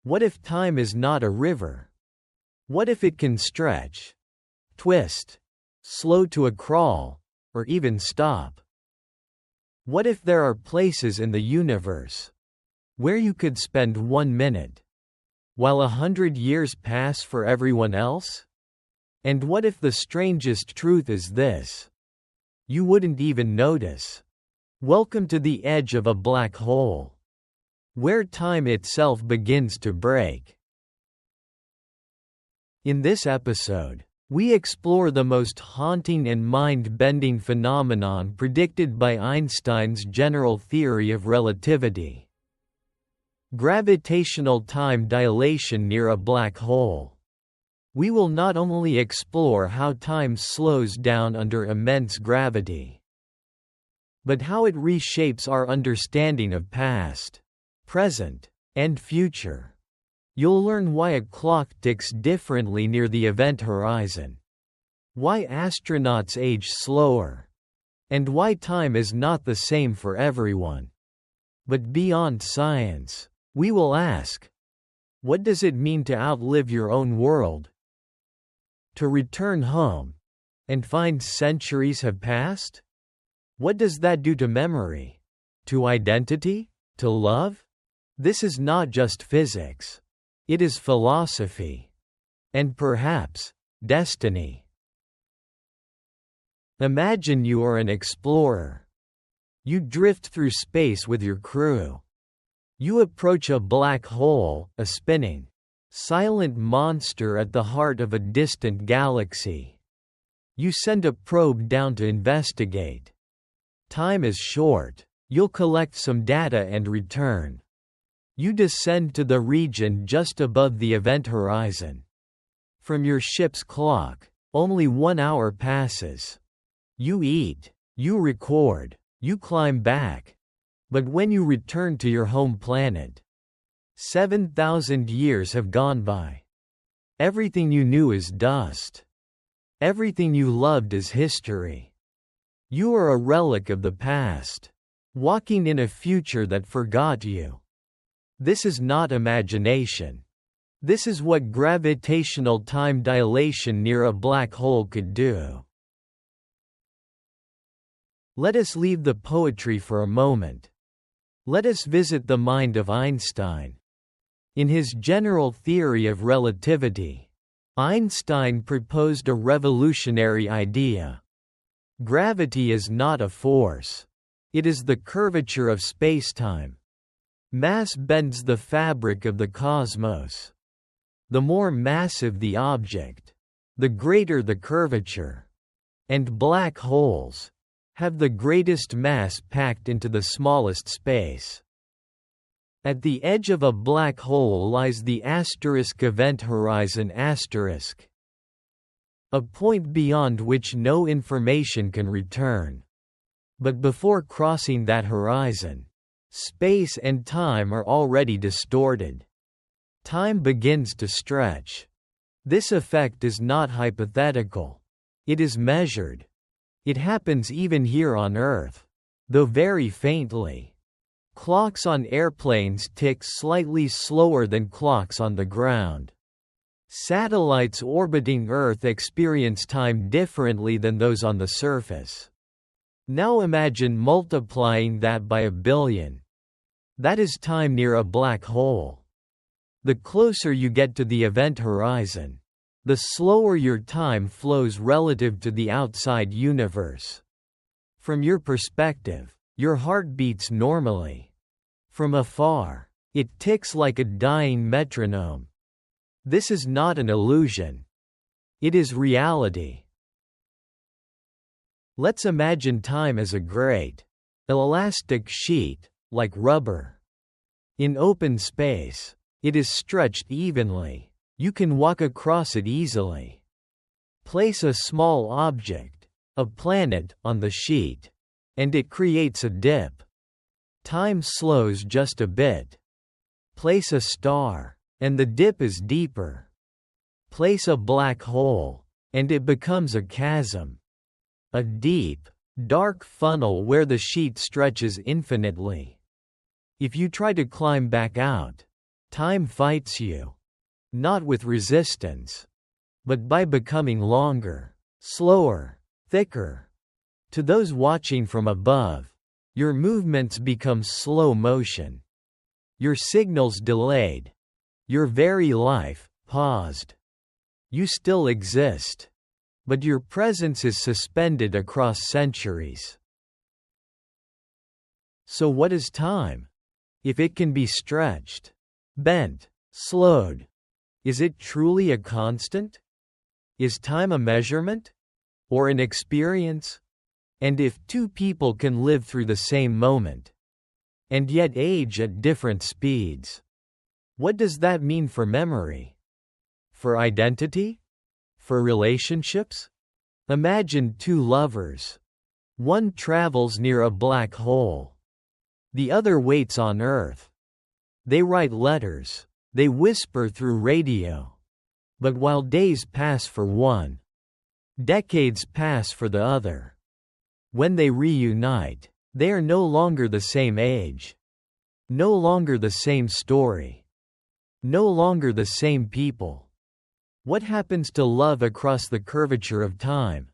What if time is not a river? What if it can stretch, twist, slow to a crawl, or even stop? What if there are places in the universe where you could spend 1 minute, while 100 years pass for everyone else? And what if the strangest truth is this? You wouldn't even notice. Welcome to the edge of a black hole, where time itself begins to break. In this episode, we explore the most haunting and mind-bending phenomenon predicted by Einstein's general theory of relativity: gravitational time dilation near a black hole. We will not only explore how time slows down under immense gravity, but how it reshapes our understanding of past, present, and future. You'll learn why a clock ticks differently near the event horizon, why astronauts age slower, and why time is not the same for everyone. But beyond science, we will ask, what does it mean to outlive your own world? To return home and find centuries have passed? What does that do to memory? To identity? To love? This is not just physics. It is philosophy. And perhaps, destiny. Imagine you are an explorer. You drift through space with your crew. You approach a black hole, a spinning, silent monster at the heart of a distant galaxy. You send a probe down to investigate. Time is short. You'll collect some data and return. You descend to the region just above the event horizon. From your ship's clock, only 1 hour passes. You eat, you record, you climb back. But when you return to your home planet, 7,000 years have gone by. Everything you knew is dust. Everything you loved is history. You are a relic of the past, walking in a future that forgot you. This is not imagination. This is what gravitational time dilation near a black hole could do. Let us leave the poetry for a moment. Let us visit the mind of Einstein. In his general theory of relativity, Einstein proposed a revolutionary idea. Gravity is not a force. It is the curvature of spacetime. Mass bends the fabric of the cosmos. The more massive the object, the greater the curvature. And black holes have the greatest mass packed into the smallest space. At the edge of a black hole lies the asterisk event horizon asterisk, a point beyond which no information can return. But before crossing that horizon, space and time are already distorted. Time begins to stretch. This effect is not hypothetical. It is measured. It happens even here on Earth, though very faintly. Clocks on airplanes tick slightly slower than clocks on the ground. Satellites orbiting Earth experience time differently than those on the surface. Now imagine multiplying that by 1 billion. That is time near a black hole. The closer you get to the event horizon, the slower your time flows relative to the outside universe. From your perspective, your heart beats normally. From afar, it ticks like a dying metronome. This is not an illusion. It is reality. Let's imagine time as a great, elastic sheet, like rubber. In open space, it is stretched evenly. You can walk across it easily. Place a small object, a planet, on the sheet, and it creates a dip. Time slows just a bit. Place a star, and the dip is deeper. Place a black hole, and it becomes a chasm. A deep, dark funnel where the sheet stretches infinitely. If you try to climb back out, Time fights you. Not with resistance, but by becoming longer, slower, thicker. To those watching from above, your movements become slow motion. Your signals delayed. Your very life paused. You still exist, but your presence is suspended across centuries. So what is time? If it can be stretched, bent, slowed, is it truly a constant? Is time a measurement? Or an experience? And if two people can live through the same moment, and yet age at different speeds, what does that mean for memory? For identity? For relationships? Imagine two lovers. One travels near a black hole. The other waits on Earth. They write letters. They whisper through radio. But while days pass for one, decades pass for the other. When they reunite, they are no longer the same age. No longer the same story. No longer the same people. What happens to love across the curvature of time?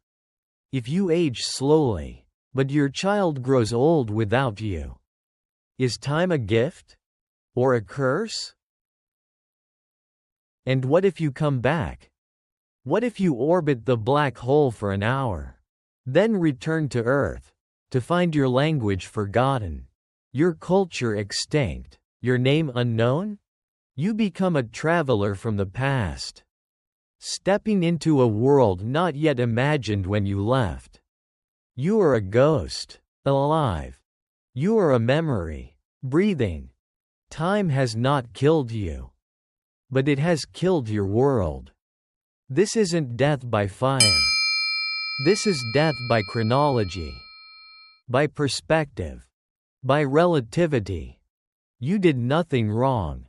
If you age slowly, but your child grows old without you, is time a gift? Or a curse? And what if you come back? What if you orbit the black hole for an hour? Then return to Earth, to find your language forgotten, your culture extinct, your name unknown? You become a traveler from the past, stepping into a world not yet imagined when you left. You are a ghost, alive. You are a memory, breathing. Time has not killed you, but it has killed your world. This isn't death by fire. This is death by chronology, by perspective, by relativity. You did nothing wrong.